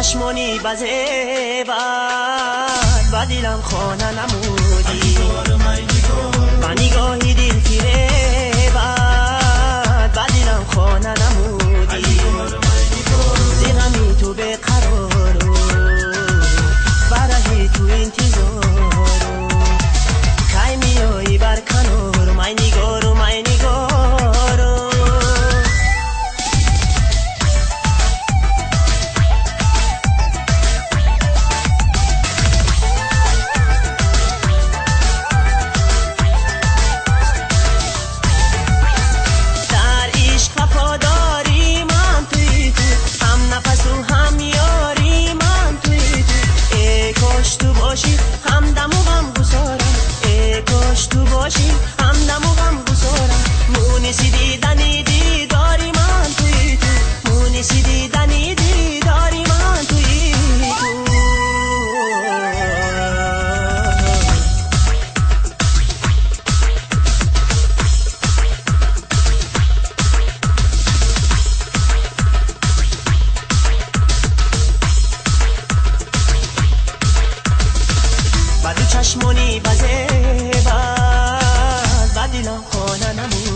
چشمانی بزه و دلم خانه نمودی و نگاهی دل فیره و دلم خانه نمودی زیغمی تو به قرارو برای تو انتظارو کای میایی بر کنارو مای نگارو مای نگارو چشمانی بزه و دلم خانه نمود